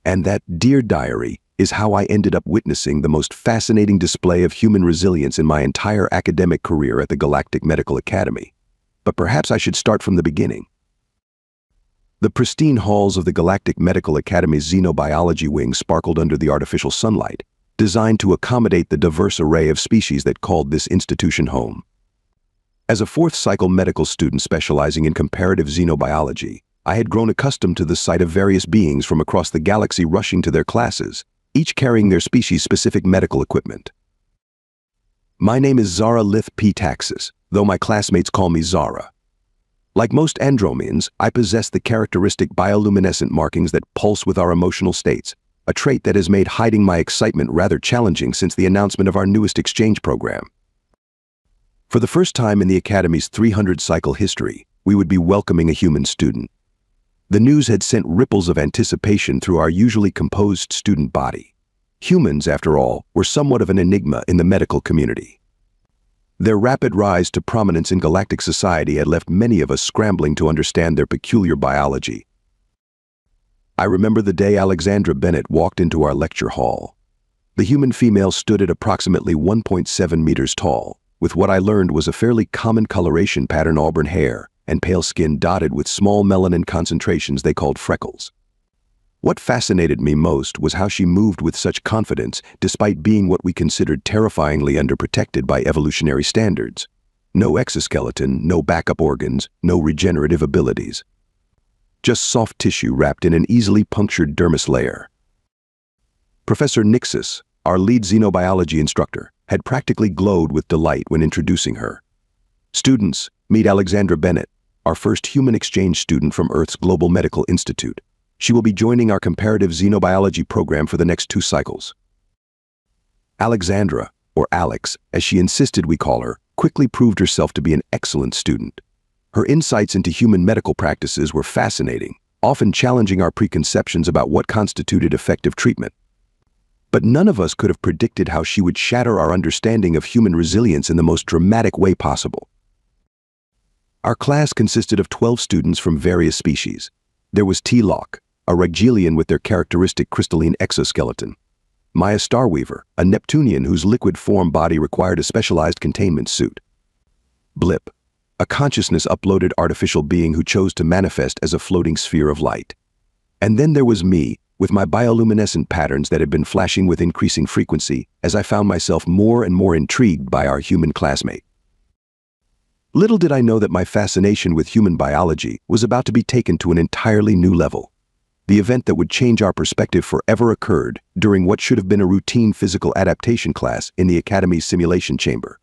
And that, dear diary, is how I ended up witnessing the most fascinating display of human resilience in my entire academic career at the Galactic Medical Academy. But perhaps I should start from the beginning. The pristine halls of the Galactic Medical Academy's xenobiology wing sparkled under the artificial sunlight, designed to accommodate the diverse array of species that called this institution home. As a fourth-cycle medical student specializing in comparative xenobiology, I had grown accustomed to the sight of various beings from across the galaxy rushing to their classes, each carrying their species-specific medical equipment. My name is Zara Lith P. Taxis, though my classmates call me Zara. Like most Andromeans, I possess the characteristic bioluminescent markings that pulse with our emotional states, a trait that has made hiding my excitement rather challenging since the announcement of our newest exchange program. For the first time in the Academy's 300-cycle history, we would be welcoming a human student. The news had sent ripples of anticipation through our usually composed student body. Humans, after all, were somewhat of an enigma in the medical community. Their rapid rise to prominence in galactic society had left many of us scrambling to understand their peculiar biology. I remember the day Alexandra Bennett walked into our lecture hall. The human female stood at approximately 1.7 meters tall, with what I learned was a fairly common coloration pattern: auburn hair and pale skin dotted with small melanin concentrations they called freckles. What fascinated me most was how she moved with such confidence despite being what we considered terrifyingly underprotected by evolutionary standards. No exoskeleton, no backup organs, no regenerative abilities. Just soft tissue wrapped in an easily punctured dermis layer. Professor Nixis, our lead xenobiology instructor, had practically glowed with delight when introducing her. Students, meet Alexandra Bennett, our first human exchange student from Earth's Global Medical Institute. She will be joining our comparative xenobiology program for the next 2 cycles. Alexandra, or Alex, as she insisted we call her, quickly proved herself to be an excellent student. Her insights into human medical practices were fascinating, often challenging our preconceptions about what constituted effective treatment. But none of us could have predicted how she would shatter our understanding of human resilience in the most dramatic way possible. Our class consisted of 12 students from various species. There was T-Lock, a Regilian with their characteristic crystalline exoskeleton; Maya Starweaver, a Neptunian whose liquid form body required a specialized containment suit; Blip, a consciousness-uploaded artificial being who chose to manifest as a floating sphere of light. And then there was me, with my bioluminescent patterns that had been flashing with increasing frequency as I found myself more and more intrigued by our human classmate. Little did I know that my fascination with human biology was about to be taken to an entirely new level. The event that would change our perspective forever occurred during what should have been a routine physical adaptation class in the Academy's simulation chamber.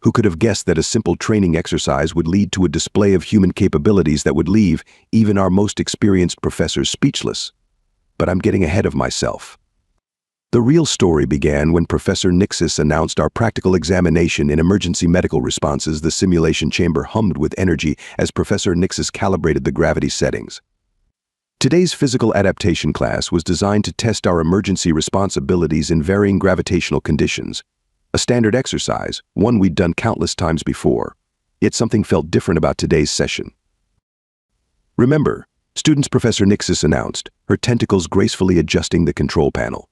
Who could have guessed that a simple training exercise would lead to a display of human capabilities that would leave even our most experienced professors speechless? But I'm getting ahead of myself. The real story began when Professor Nixis announced our practical examination in emergency medical responses. The simulation chamber hummed with energy as Professor Nixis calibrated the gravity settings. Today's physical adaptation class was designed to test our emergency response abilities in varying gravitational conditions. A standard exercise, one we'd done countless times before. Yet something felt different about today's session. Remember, students, Professor Nixis announced, her tentacles gracefully adjusting the control panel.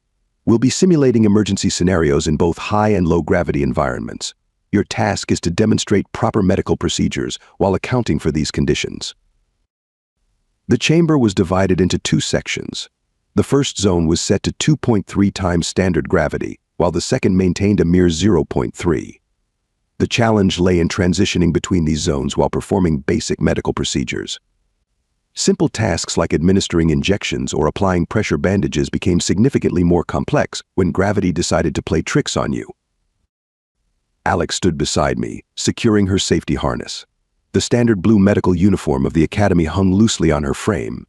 We'll be simulating emergency scenarios in both high and low gravity environments. Your task is to demonstrate proper medical procedures while accounting for these conditions. The chamber was divided into 2 sections. The first zone was set to 2.3 times standard gravity, while the second maintained a mere 0.3. The challenge lay in transitioning between these zones while performing basic medical procedures. Simple tasks like administering injections or applying pressure bandages became significantly more complex when gravity decided to play tricks on you. Alex stood beside me, securing her safety harness. The standard blue medical uniform of the Academy hung loosely on her frame,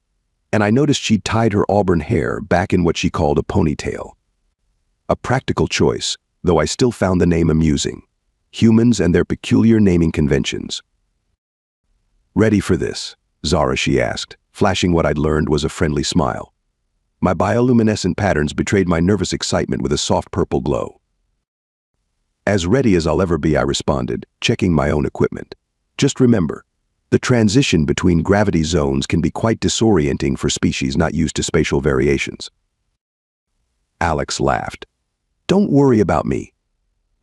and I noticed she'd tied her auburn hair back in what she called a ponytail. A practical choice, though I still found the name amusing. Humans and their peculiar naming conventions. "Ready for this, Zara?" she asked, flashing what I'd learned was a friendly smile. My bioluminescent patterns betrayed my nervous excitement with a soft purple glow. "As ready as I'll ever be," I responded, checking my own equipment. "Just remember, The transition between gravity zones can be quite disorienting for species not used to spatial variations. Alex laughed. Don't worry about me.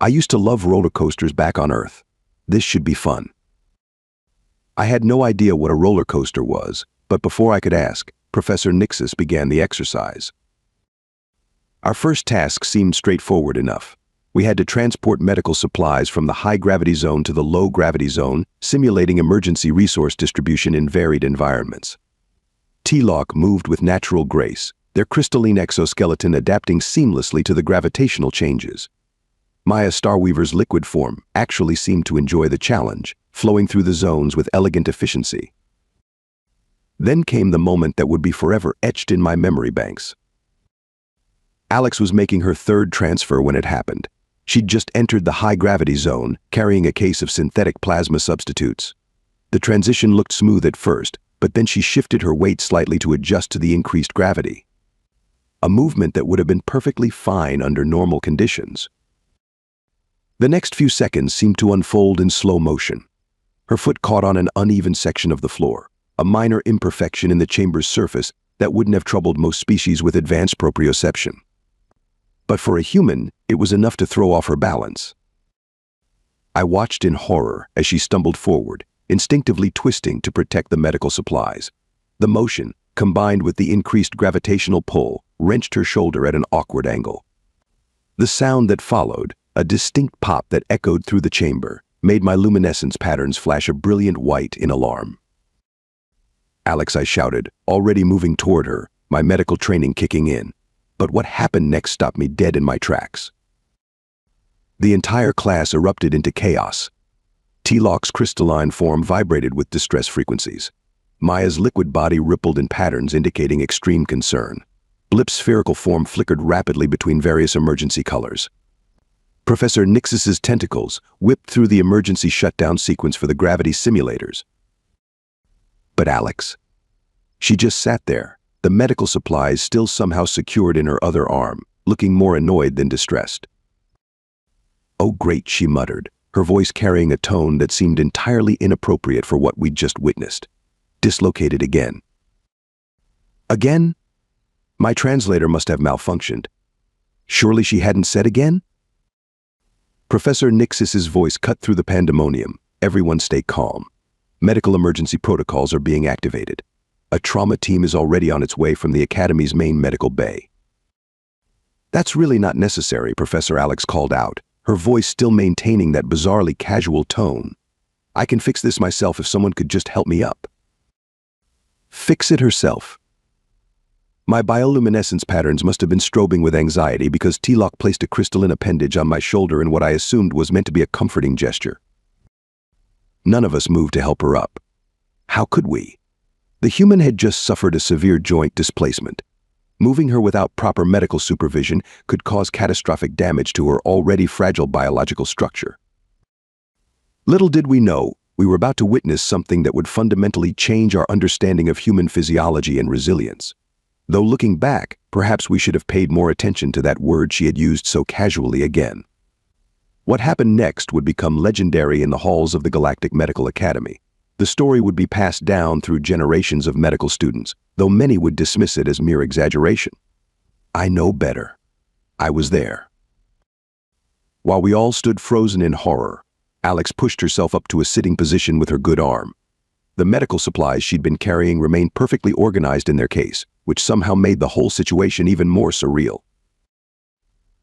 I used to love roller coasters back on Earth. This should be fun. I had no idea what a roller coaster was, but before I could ask, Professor Nixis began the exercise. Our first task seemed straightforward enough. We had to transport medical supplies from the high-gravity zone to the low-gravity zone, simulating emergency resource distribution in varied environments. T-Lock moved with natural grace, their crystalline exoskeleton adapting seamlessly to the gravitational changes. Maya Starweaver's liquid form actually seemed to enjoy the challenge, flowing through the zones with elegant efficiency. Then came the moment that would be forever etched in my memory banks. Alex was making her third transfer when it happened. She'd just entered the high-gravity zone, carrying a case of synthetic plasma substitutes. The transition looked smooth at first, but then she shifted her weight slightly to adjust to the increased gravity. A movement that would have been perfectly fine under normal conditions. The next few seconds seemed to unfold in slow motion. Her foot caught on an uneven section of the floor, a minor imperfection in the chamber's surface that wouldn't have troubled most species with advanced proprioception. But for a human, it was enough to throw off her balance. I watched in horror as she stumbled forward, instinctively twisting to protect the medical supplies. The motion, combined with the increased gravitational pull, wrenched her shoulder at an awkward angle. The sound that followed, a distinct pop that echoed through the chamber, made my luminescence patterns flash a brilliant white in alarm. Alex, I shouted, already moving toward her, my medical training kicking in. But what happened next stopped me dead in my tracks. The entire class erupted into chaos. T-Lock's crystalline form vibrated with distress frequencies. Maya's liquid body rippled in patterns indicating extreme concern. Blip's spherical form flickered rapidly between various emergency colors. Professor Nixis's tentacles whipped through the emergency shutdown sequence for the gravity simulators. But Alex, she just sat there, the medical supplies still somehow secured in her other arm, looking more annoyed than distressed. "Oh great," she muttered, her voice carrying a tone that seemed entirely inappropriate for what we'd just witnessed. "Dislocated again." Again? My translator must have malfunctioned. Surely she hadn't said again? Professor Nixis's voice cut through the pandemonium. Everyone stay calm. Medical emergency protocols are being activated. A trauma team is already on its way from the Academy's main medical bay. "That's really not necessary," Professor Alex called out, her voice still maintaining that bizarrely casual tone. "I can fix this myself if someone could just help me up." Fix it herself. My bioluminescence patterns must have been strobing with anxiety because T-Lock placed a crystalline appendage on my shoulder in what I assumed was meant to be a comforting gesture. None of us moved to help her up. How could we? The human had just suffered a severe joint displacement. Moving her without proper medical supervision could cause catastrophic damage to her already fragile biological structure. Little did we know, we were about to witness something that would fundamentally change our understanding of human physiology and resilience. Though looking back, perhaps we should have paid more attention to that word she had used so casually again. What happened next would become legendary in the halls of the Galactic Medical Academy. The story would be passed down through generations of medical students, though many would dismiss it as mere exaggeration. I know better. I was there. While we all stood frozen in horror, Alex pushed herself up to a sitting position with her good arm. The medical supplies she'd been carrying remained perfectly organized in their case, which somehow made the whole situation even more surreal.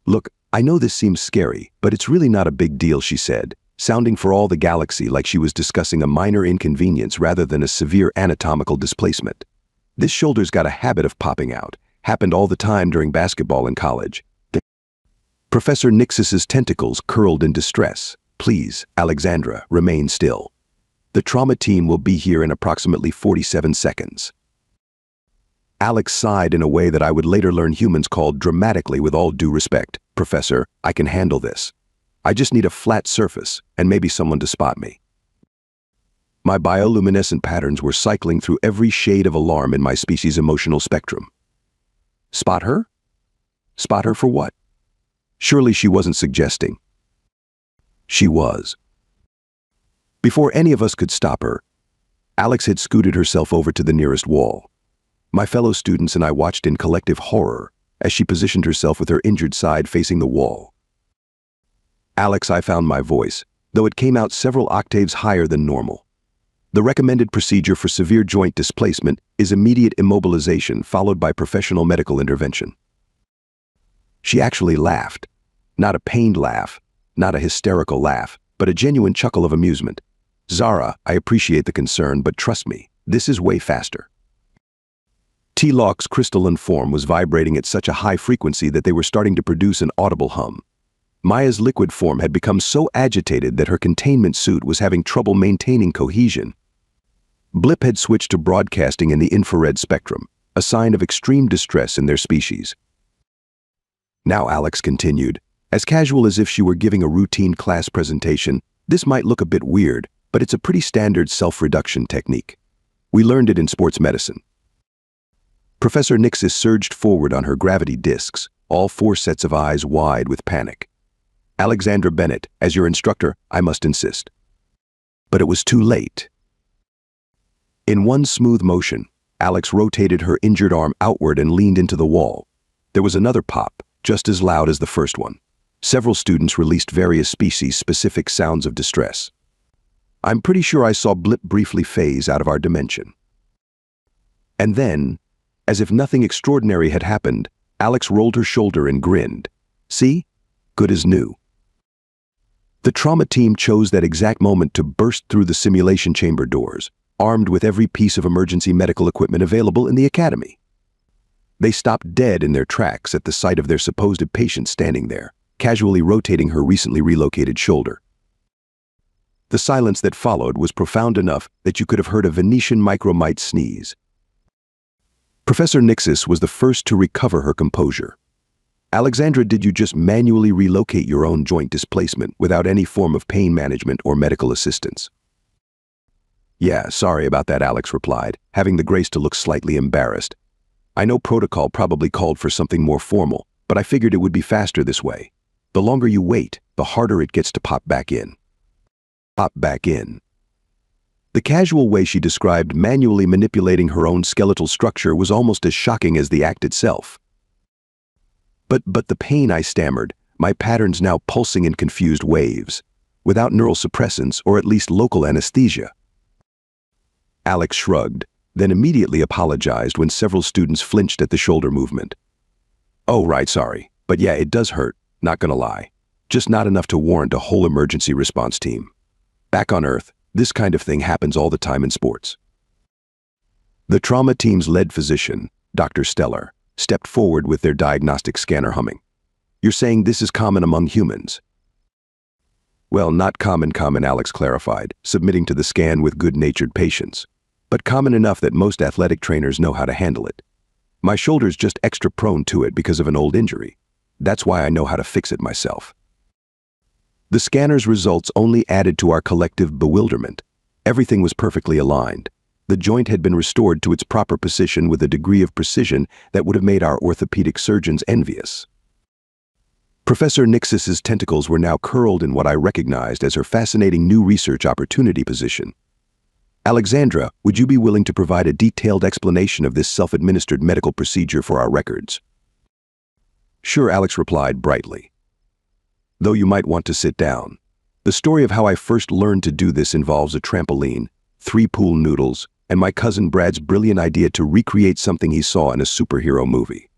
"Look, I know this seems scary, but it's really not a big deal," she said, sounding for all the galaxy like she was discussing a minor inconvenience rather than a severe anatomical displacement. "This shoulder's got a habit of popping out. Happened all the time during basketball in college." Professor Nixis's tentacles curled in distress. "Please, Alexandra, remain still. The trauma team will be here in approximately 47 seconds. Alex sighed in a way that I would later learn humans called dramatically. "With all due respect, Professor, I can handle this. I just need a flat surface and maybe someone to spot me." My bioluminescent patterns were cycling through every shade of alarm in my species' emotional spectrum. Spot her? Spot her for what? Surely she wasn't suggesting. She was. Before any of us could stop her, Alex had scooted herself over to the nearest wall. My fellow students and I watched in collective horror as she positioned herself with her injured side facing the wall. "Alex," I found my voice, though it came out several octaves higher than normal. "The recommended procedure for severe joint displacement is immediate immobilization followed by professional medical intervention." She actually laughed. Not a pained laugh, not a hysterical laugh, but a genuine chuckle of amusement. "Zara, I appreciate the concern, but trust me, this is way faster." T-Lock's crystalline form was vibrating at such a high frequency that they were starting to produce an audible hum. Maya's liquid form had become so agitated that her containment suit was having trouble maintaining cohesion. Blip had switched to broadcasting in the infrared spectrum, a sign of extreme distress in their species. "Now," Alex continued, as casual as if she were giving a routine class presentation, "this might look a bit weird, but it's a pretty standard self-reduction technique. We learned it in sports medicine." Professor Nixis surged forward on her gravity discs, all 4 sets of eyes wide with panic. "Alexandra Bennett, as your instructor, I must insist." But it was too late. In one smooth motion, Alex rotated her injured arm outward and leaned into the wall. There was another pop, just as loud as the first one. Several students released various species-specific sounds of distress. I'm pretty sure I saw Blip briefly phase out of our dimension. And then, as if nothing extraordinary had happened, Alex rolled her shoulder and grinned. "See? Good as new." The trauma team chose that exact moment to burst through the simulation chamber doors, armed with every piece of emergency medical equipment available in the academy. They stopped dead in their tracks at the sight of their supposed patient standing there, casually rotating her recently relocated shoulder. The silence that followed was profound enough that you could have heard a Venetian micromite sneeze. Professor Nixis was the first to recover her composure. "Alexandra, did you just manually relocate your own joint displacement without any form of pain management or medical assistance?" "Yeah, sorry about that," Alex replied, having the grace to look slightly embarrassed. "I know protocol probably called for something more formal, but I figured it would be faster this way. The longer you wait, the harder it gets to pop back in." Pop back in. The casual way she described manually manipulating her own skeletal structure was almost as shocking as the act itself. But the pain," I stammered, my patterns now pulsing in confused waves, without neural suppressants or at least local anesthesia. Alex shrugged, then immediately apologized when several students flinched at the shoulder movement. "Oh, right, sorry. But yeah, it does hurt, not gonna lie. Just not enough to warrant a whole emergency response team. Back on Earth, this kind of thing happens all the time in sports." The trauma team's lead physician, Dr. Stellar, stepped forward with their diagnostic scanner humming. "You're saying this is common among humans?" "Well, not common," Alex clarified, submitting to the scan with good-natured patience. "But common enough that most athletic trainers know how to handle it. My shoulder's just extra prone to it because of an old injury. That's why I know how to fix it myself." The scanner's results only added to our collective bewilderment. Everything was perfectly aligned. The joint had been restored to its proper position with a degree of precision that would have made our orthopedic surgeons envious. Professor Nixis's tentacles were now curled in what I recognized as her fascinating new research opportunity position. "Alexandra, would you be willing to provide a detailed explanation of this self-administered medical procedure for our records?" "Sure," Alex replied brightly. "Though you might want to sit down. The story of how I first learned to do this involves a trampoline, 3 pool noodles, and my cousin Brad's brilliant idea to recreate something he saw in a superhero movie."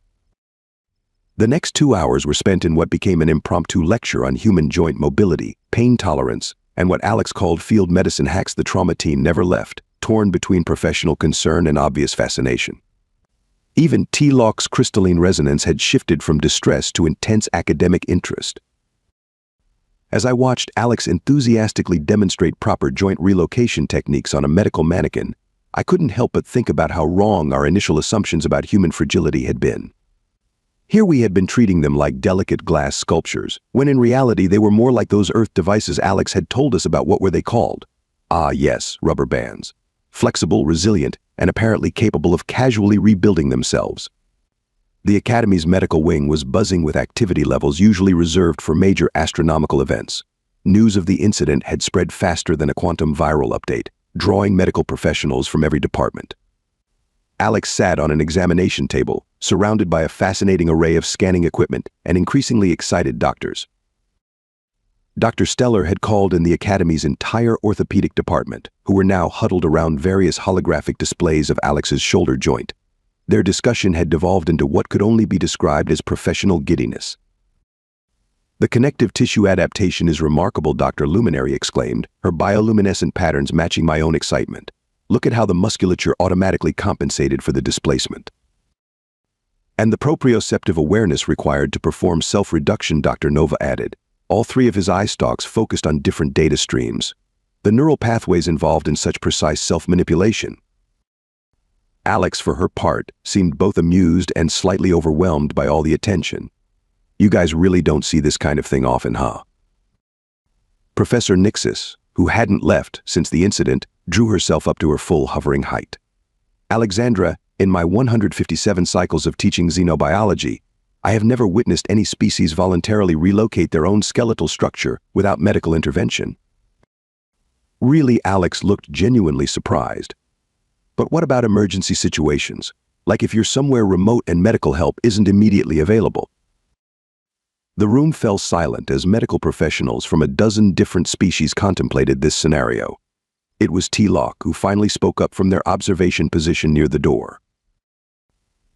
The next 2 hours were spent in what became an impromptu lecture on human joint mobility, pain tolerance, and what Alex called field medicine hacks the trauma team never left, torn between professional concern and obvious fascination. Even T-Lock's crystalline resonance had shifted from distress to intense academic interest. As I watched Alex enthusiastically demonstrate proper joint relocation techniques on a medical mannequin, I couldn't help but think about how wrong our initial assumptions about human fragility had been. Here we had been treating them like delicate glass sculptures, when in reality they were more like those Earth devices Alex had told us about. What were they called? Ah, yes, rubber bands. Flexible, resilient, and apparently capable of casually rebuilding themselves. The Academy's medical wing was buzzing with activity levels usually reserved for major astronomical events. News of the incident had spread faster than a quantum viral update, drawing medical professionals from every department. Alex sat on an examination table, surrounded by a fascinating array of scanning equipment and increasingly excited doctors. Dr. Stellar had called in the Academy's entire orthopedic department, who were now huddled around various holographic displays of Alex's shoulder joint. Their discussion had devolved into what could only be described as professional giddiness. "The connective tissue adaptation is remarkable," Dr. Luminary exclaimed, her bioluminescent patterns matching my own excitement. "Look at how the musculature automatically compensated for the displacement." "And the proprioceptive awareness required to perform self-reduction," Dr. Nova added. All three of his eye stalks focused on different data streams. The neural pathways involved in such precise self-manipulation. Alex, for her part, seemed both amused and slightly overwhelmed by all the attention. "You guys really don't see this kind of thing often, huh?" Professor Nixis, who hadn't left since the incident, drew herself up to her full hovering height. "Alexandra, in my 157 cycles of teaching xenobiology, I have never witnessed any species voluntarily relocate their own skeletal structure without medical intervention." Really, Alex looked genuinely surprised. "But what about emergency situations? Like if you're somewhere remote and medical help isn't immediately available?" The room fell silent as medical professionals from a dozen different species contemplated this scenario. It was T-Lock who finally spoke up from their observation position near the door.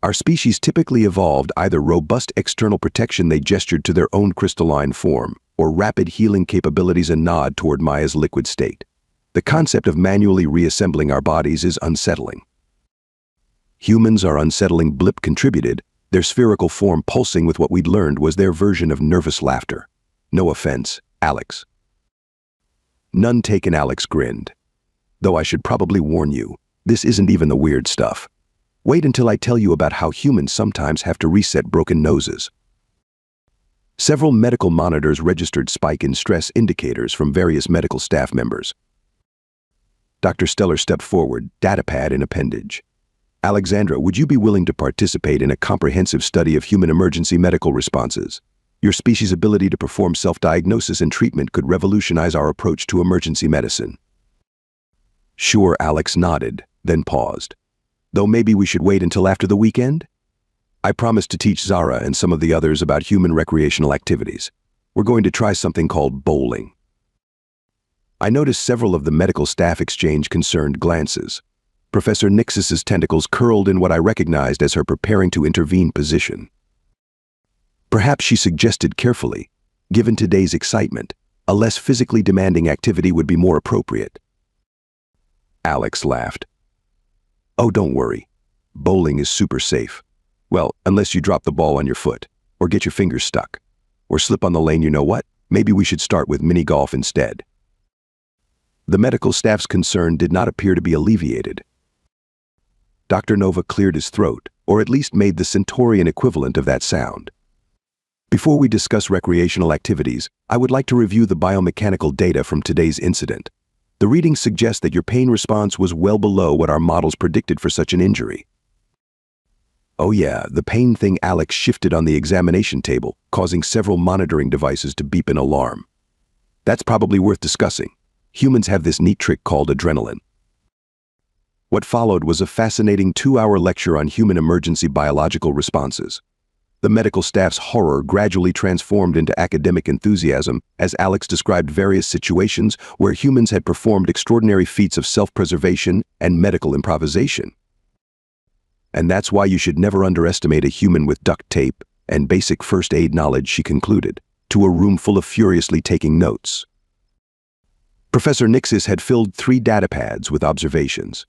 "Our species typically evolved either robust external protection," they gestured to their own crystalline form, "or rapid healing capabilities," a nod toward Maya's liquid state. "The concept of manually reassembling our bodies is unsettling." "Humans are unsettling," Blip contributed, their spherical form pulsing with what we'd learned was their version of nervous laughter. "No offense, Alex." "None taken," Alex grinned. "Though I should probably warn you, this isn't even the weird stuff. Wait until I tell you about how humans sometimes have to reset broken noses." Several medical monitors registered spike in stress indicators from various medical staff members. Dr. Stellar stepped forward, datapad in appendage. "Alexandra, would you be willing to participate in a comprehensive study of human emergency medical responses? Your species' ability to perform self-diagnosis and treatment could revolutionize our approach to emergency medicine." "Sure," Alex nodded, then paused. "Though maybe we should wait until after the weekend? I promised to teach Zara and some of the others about human recreational activities. We're going to try something called bowling." I noticed several of the medical staff exchange concerned glances. Professor Nixis's tentacles curled in what I recognized as her preparing to intervene position. Perhaps, she suggested carefully, given today's excitement, a less physically demanding activity would be more appropriate. Alex laughed. "Oh, don't worry. Bowling is super safe. Well, unless you drop the ball on your foot, or get your fingers stuck, or slip on the lane. You know what? Maybe we should start with mini golf instead." The medical staff's concern did not appear to be alleviated. Dr. Nova cleared his throat, or at least made the Centaurian equivalent of that sound. "Before we discuss recreational activities, I would like to review the biomechanical data from today's incident. The readings suggest that your pain response was well below what our models predicted for such an injury." "Oh yeah, the pain thing." Alex shifted on the examination table, causing several monitoring devices to beep an alarm. "That's probably worth discussing. Humans have this neat trick called adrenaline." What followed was a fascinating 2-hour lecture on human emergency biological responses. The medical staff's horror gradually transformed into academic enthusiasm as Alex described various situations where humans had performed extraordinary feats of self-preservation and medical improvisation. "And that's why you should never underestimate a human with duct tape and basic first aid knowledge," she concluded, to a room full of furiously taking notes. Professor Nixis had filled 3 datapads with observations.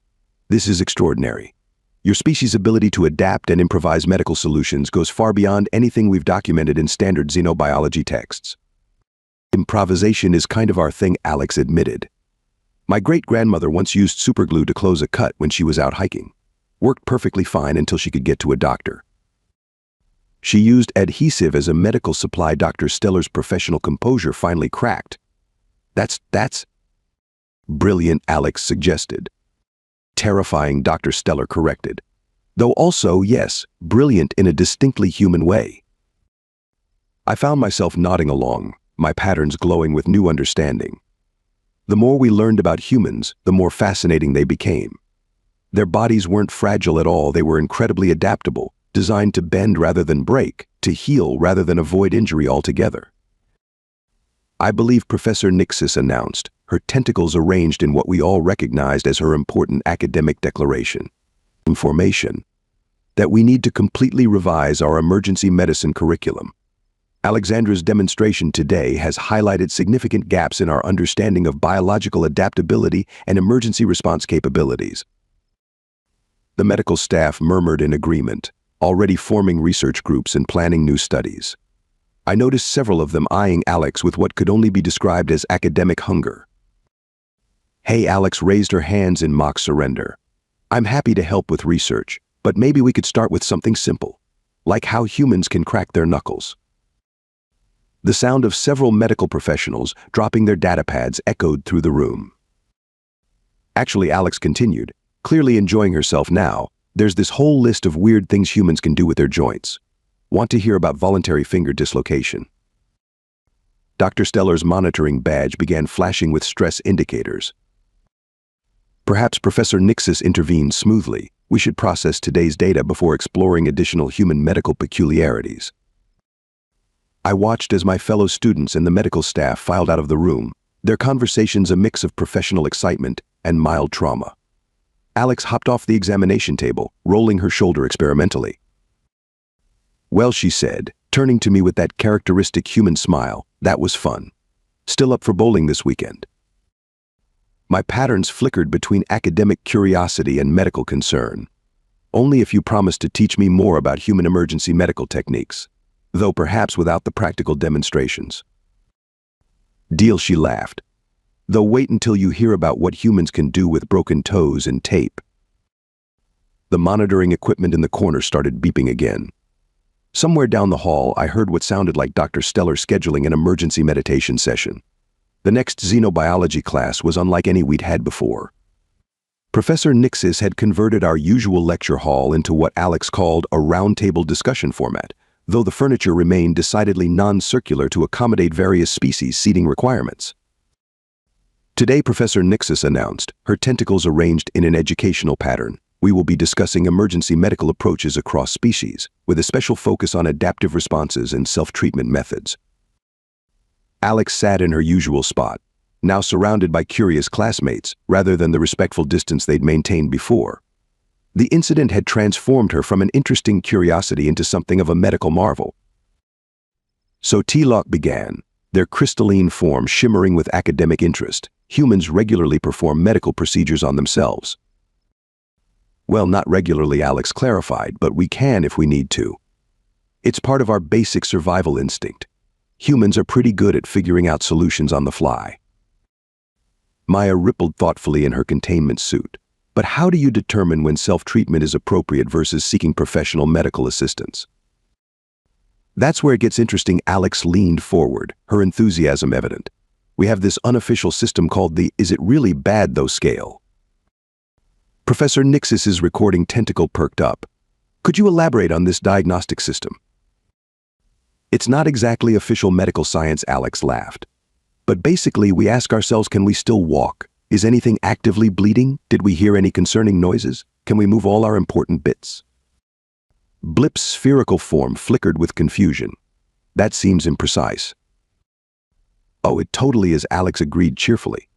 "This is extraordinary. Your species' ability to adapt and improvise medical solutions goes far beyond anything we've documented in standard xenobiology texts." "Improvisation is kind of our thing," Alex admitted. "My great-grandmother once used superglue to close a cut when she was out hiking. Worked perfectly fine until she could get to a doctor. She used adhesive as a medical supply." Dr. Stellar's professional composure finally cracked. That's brilliant," Alex suggested. "Terrifying," Dr. Stellar corrected. "Though also, yes, brilliant in a distinctly human way." I found myself nodding along, my patterns glowing with new understanding. The more we learned about humans, the more fascinating they became. Their bodies weren't fragile at all, they were incredibly adaptable, designed to bend rather than break, to heal rather than avoid injury altogether. I believe Professor Nixis announced, her tentacles arranged in what we all recognized as her important academic declaration. Information that we need to completely revise our emergency medicine curriculum. Alexandra's demonstration today has highlighted significant gaps in our understanding of biological adaptability and emergency response capabilities. The medical staff murmured in agreement, already forming research groups and planning new studies. I noticed several of them eyeing Alex with what could only be described as academic hunger. Hey, Alex raised her hands in mock surrender. I'm happy to help with research, but maybe we could start with something simple, like how humans can crack their knuckles. The sound of several medical professionals dropping their data pads echoed through the room. Actually, Alex continued, clearly enjoying herself now, there's this whole list of weird things humans can do with their joints. Want to hear about voluntary finger dislocation? Dr. Stellar's monitoring badge began flashing with stress indicators. Perhaps Professor Nixis intervened smoothly. We should process today's data before exploring additional human medical peculiarities. I watched as my fellow students and the medical staff filed out of the room, their conversations a mix of professional excitement and mild trauma. Alex hopped off the examination table, rolling her shoulder experimentally. Well, she said, turning to me with that characteristic human smile, that was fun. Still up for bowling this weekend. My patterns flickered between academic curiosity and medical concern. Only if you promise to teach me more about human emergency medical techniques, though perhaps without the practical demonstrations. Deal, she laughed. Though wait until you hear about what humans can do with broken toes and tape. The monitoring equipment in the corner started beeping again. Somewhere down the hall, I heard what sounded like Dr. Stellar scheduling an emergency meditation session. The next xenobiology class was unlike any we'd had before. Professor Nixis had converted our usual lecture hall into what Alex called a roundtable discussion format, though the furniture remained decidedly non-circular to accommodate various species seating requirements. Today, Professor Nixis announced, her tentacles arranged in an educational pattern. We will be discussing emergency medical approaches across species, with a special focus on adaptive responses and self-treatment methods. Alex sat in her usual spot, now surrounded by curious classmates, rather than the respectful distance they'd maintained before. The incident had transformed her from an interesting curiosity into something of a medical marvel. So T-Lock began, their crystalline form shimmering with academic interest. Humans regularly perform medical procedures on themselves. Well, not regularly, Alex clarified, but we can if we need to. It's part of our basic survival instinct. Humans are pretty good at figuring out solutions on the fly. Maya rippled thoughtfully in her containment suit. But how do you determine when self-treatment is appropriate versus seeking professional medical assistance? That's where it gets interesting. Alex leaned forward, her enthusiasm evident. We have this unofficial system called the "is it really bad though" scale. Professor Nixis's recording tentacle perked up. Could you elaborate on this diagnostic system? It's not exactly official medical science, Alex laughed. But basically we ask ourselves, can we still walk? Is anything actively bleeding? Did we hear any concerning noises? Can we move all our important bits? Blip's spherical form flickered with confusion. That seems imprecise. Oh, it totally is, Alex agreed cheerfully.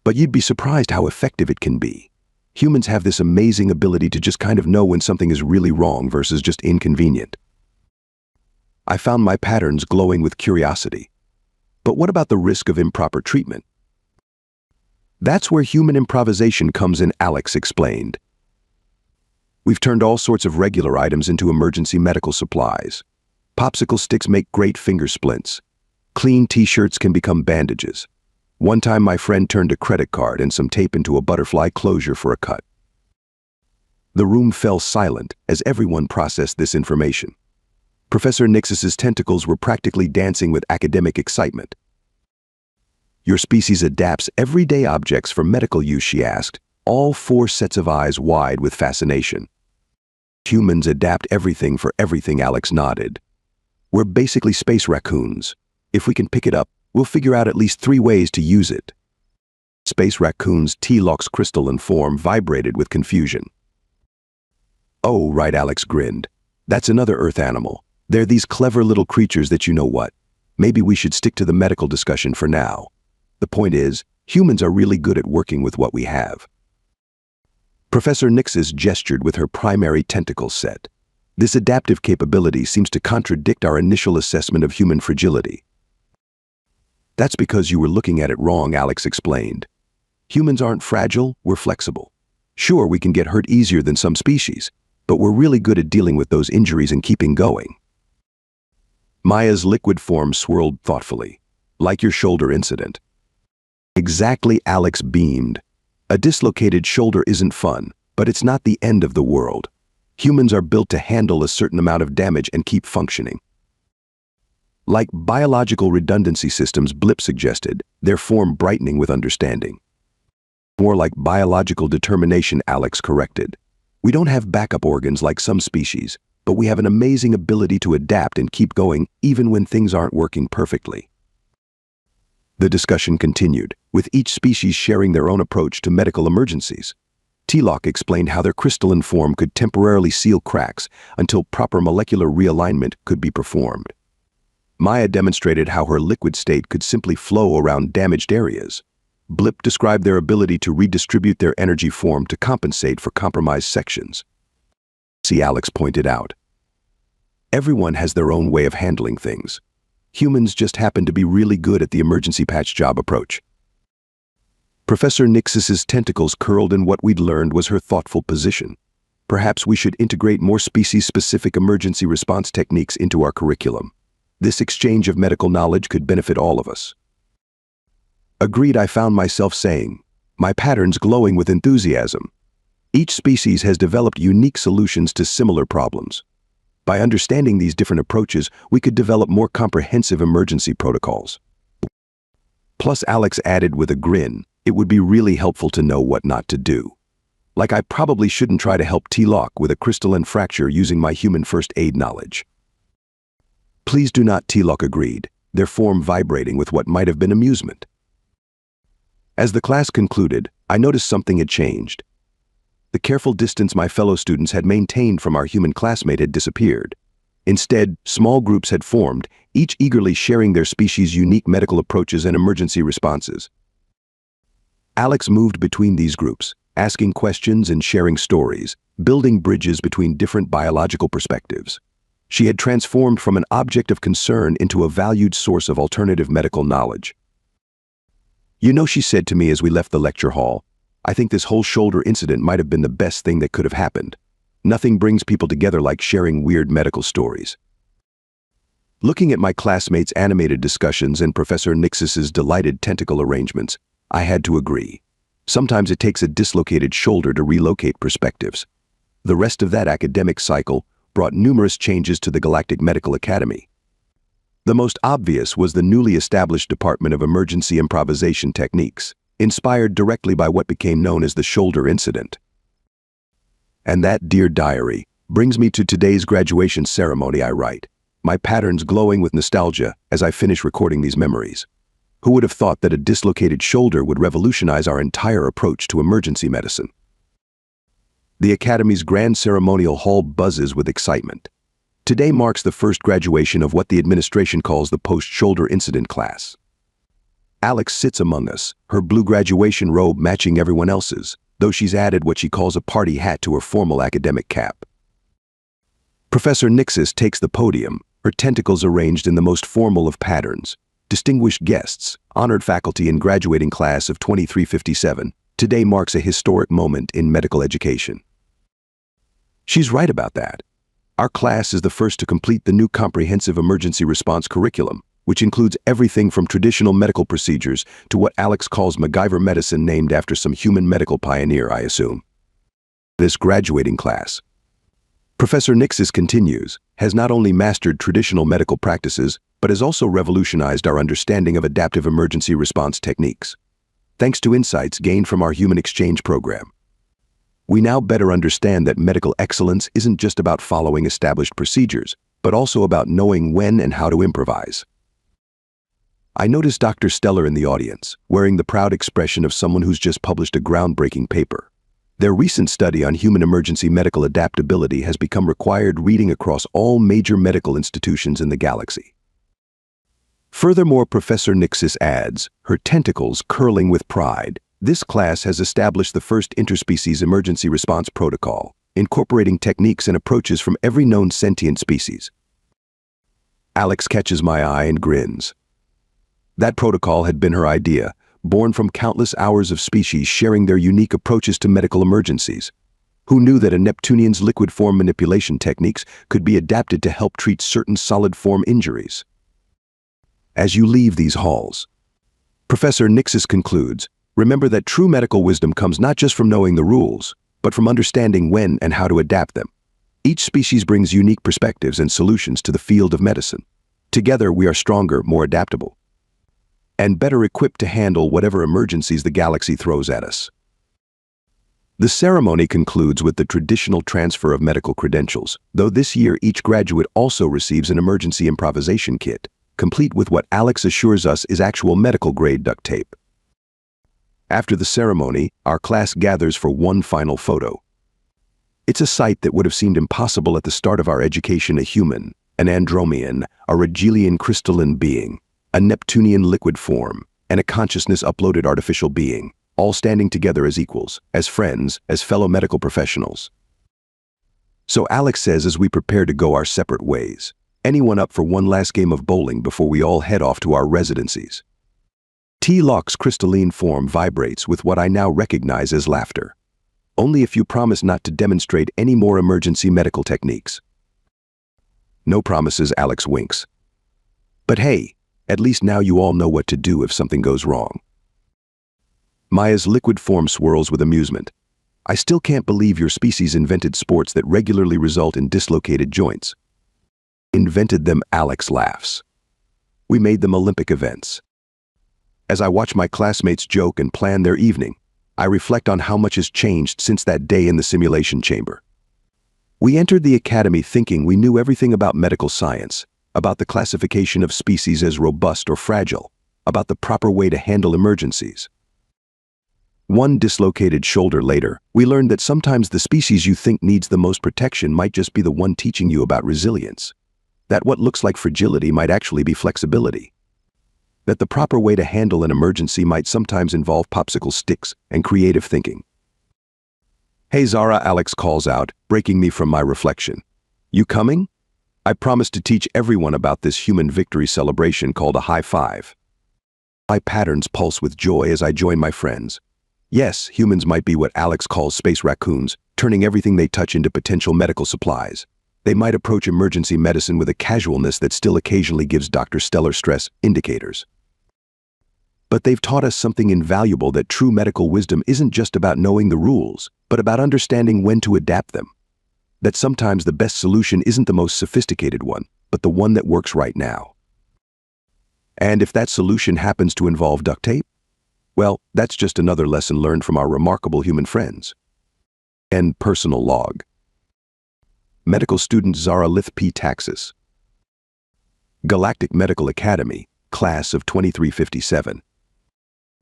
But you'd be surprised how effective it can be. Humans have this amazing ability to just kind of know when something is really wrong versus just inconvenient. I found my patterns glowing with curiosity. But what about the risk of improper treatment? That's where human improvisation comes in, Alex explained. We've turned all sorts of regular items into emergency medical supplies. Popsicle sticks make great finger splints. Clean t-shirts can become bandages. One time my friend turned a credit card and some tape into a butterfly closure for a cut. The room fell silent as everyone processed this information. Professor Nixis's tentacles were practically dancing with academic excitement. Your species adapts everyday objects for medical use, she asked, all 4 sets of eyes wide with fascination. Humans adapt everything for everything, Alex nodded. We're basically space raccoons. If we can pick it up, we'll figure out at least 3 ways to use it. Space raccoon's T-Lock's crystalline form vibrated with confusion. "Oh, right," Alex grinned. "That's another Earth animal. They're these clever little creatures that you know what. Maybe we should stick to the medical discussion for now. The point is, humans are really good at working with what we have." Professor Nixis gestured with her primary tentacle set. This adaptive capability seems to contradict our initial assessment of human fragility. "That's because you were looking at it wrong," Alex explained. "Humans aren't fragile, we're flexible. Sure, we can get hurt easier than some species, but we're really good at dealing with those injuries and keeping going." Maya's liquid form swirled thoughtfully. "Like your shoulder incident." "Exactly," Alex beamed. "A dislocated shoulder isn't fun, but it's not the end of the world. Humans are built to handle a certain amount of damage and keep functioning." "Like biological redundancy systems," Blip suggested, their form brightening with understanding. "More like biological determination," Alex corrected. "We don't have backup organs like some species, but we have an amazing ability to adapt and keep going even when things aren't working perfectly." The discussion continued, with each species sharing their own approach to medical emergencies. T-Lock explained how their crystalline form could temporarily seal cracks until proper molecular realignment could be performed. Maya demonstrated how her liquid state could simply flow around damaged areas. Blip described their ability to redistribute their energy form to compensate for compromised sections. Alex pointed out. "Everyone has their own way of handling things. Humans just happen to be really good at the emergency patch job approach." Professor Nixis's tentacles curled, and what we'd learned was her thoughtful position. "Perhaps we should integrate more species-specific emergency response techniques into our curriculum. This exchange of medical knowledge could benefit all of us." "Agreed," I found myself saying, my patterns glowing with enthusiasm. Each species has developed unique solutions to similar problems. By understanding these different approaches, we could develop more comprehensive emergency protocols. Plus, Alex added with a grin, "It would be really helpful to know what not to do. Like I probably shouldn't try to help T-Lock with a crystalline fracture using my human first aid knowledge." "Please do not," T-Lock agreed, their form vibrating with what might have been amusement. As the class concluded, I noticed something had changed. The careful distance my fellow students had maintained from our human classmate had disappeared. Instead, small groups had formed, each eagerly sharing their species' unique medical approaches and emergency responses. Alex moved between these groups, asking questions and sharing stories, building bridges between different biological perspectives. She had transformed from an object of concern into a valued source of alternative medical knowledge. "You know," she said to me as we left the lecture hall, "I think this whole shoulder incident might have been the best thing that could have happened. Nothing brings people together like sharing weird medical stories." Looking at my classmates' animated discussions and Professor Nixis's delighted tentacle arrangements, I had to agree. Sometimes it takes a dislocated shoulder to relocate perspectives. The rest of that academic cycle brought numerous changes to the Galactic Medical Academy. The most obvious was the newly established Department of Emergency Improvisation Techniques, inspired directly by what became known as the shoulder incident. And that, dear diary, brings me to today's graduation ceremony, I write, my patterns glowing with nostalgia as I finish recording these memories. Who would have thought that a dislocated shoulder would revolutionize our entire approach to emergency medicine? The Academy's grand ceremonial hall buzzes with excitement. Today marks the first graduation of what the administration calls the post-shoulder incident class. Alex sits among us, her blue graduation robe matching everyone else's, though she's added what she calls a party hat to her formal academic cap. Professor Nixis takes the podium, her tentacles arranged in the most formal of patterns. Distinguished guests, honored faculty and graduating class of 2357, today marks a historic moment in medical education. She's right about that. Our class is the first to complete the new comprehensive emergency response curriculum, which includes everything from traditional medical procedures to what Alex calls MacGyver medicine, named after some human medical pioneer, I assume. This graduating class, Professor Nixis continues, has not only mastered traditional medical practices, but has also revolutionized our understanding of adaptive emergency response techniques. Thanks to insights gained from our human exchange program, we now better understand that medical excellence isn't just about following established procedures, but also about knowing when and how to improvise. I noticed Dr. Stellar in the audience, wearing the proud expression of someone who's just published a groundbreaking paper. Their recent study on human emergency medical adaptability has become required reading across all major medical institutions in the galaxy. Furthermore, Professor Nixis adds, her tentacles curling with pride, this class has established the first interspecies emergency response protocol, incorporating techniques and approaches from every known sentient species. Alex catches my eye and grins. That protocol had been her idea, born from countless hours of species sharing their unique approaches to medical emergencies. Who knew that a Neptunian's liquid form manipulation techniques could be adapted to help treat certain solid form injuries? As you leave these halls, Professor Nixis concludes, remember that true medical wisdom comes not just from knowing the rules, but from understanding when and how to adapt them. Each species brings unique perspectives and solutions to the field of medicine. Together, we are stronger, more adaptable, and better equipped to handle whatever emergencies the galaxy throws at us. The ceremony concludes with the traditional transfer of medical credentials, though this year each graduate also receives an emergency improvisation kit, complete with what Alex assures us is actual medical-grade duct tape. After the ceremony, our class gathers for one final photo. It's a sight that would have seemed impossible at the start of our education: a human, an Andromean, a Regilian crystalline being, a Neptunian liquid form, and a consciousness-uploaded artificial being, all standing together as equals, as friends, as fellow medical professionals. So Alex says as we prepare to go our separate ways, anyone up for one last game of bowling before we all head off to our residencies? T-Lock's crystalline form vibrates with what I now recognize as laughter. Only if you promise not to demonstrate any more emergency medical techniques. No promises, Alex winks. But hey, at least now you all know what to do if something goes wrong. Maya's liquid form swirls with amusement. I still can't believe your species invented sports that regularly result in dislocated joints. Invented them, Alex laughs. We made them Olympic events. As I watch my classmates joke and plan their evening, I reflect on how much has changed since that day in the simulation chamber. We entered the academy thinking we knew everything about medical science, about the classification of species as robust or fragile, about the proper way to handle emergencies. One dislocated shoulder later, we learned that sometimes the species you think needs the most protection might just be the one teaching you about resilience. That what looks like fragility might actually be flexibility. That the proper way to handle an emergency might sometimes involve popsicle sticks and creative thinking. Hey Zara, Alex calls out, breaking me from my reflection. You coming? I promised to teach everyone about this human victory celebration called a high five. My patterns pulse with joy as I join my friends. Yes, humans might be what Alex calls space raccoons, turning everything they touch into potential medical supplies. They might approach emergency medicine with a casualness that still occasionally gives Dr. Stellar stress indicators. But they've taught us something invaluable: that true medical wisdom isn't just about knowing the rules, but about understanding when to adapt them. That sometimes the best solution isn't the most sophisticated one, but the one that works right now. And if that solution happens to involve duct tape, well, that's just another lesson learned from our remarkable human friends. End personal log. Medical student Zara Lith P. Taxis. Galactic Medical Academy, class of 2357.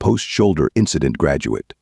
Post-shoulder incident graduate.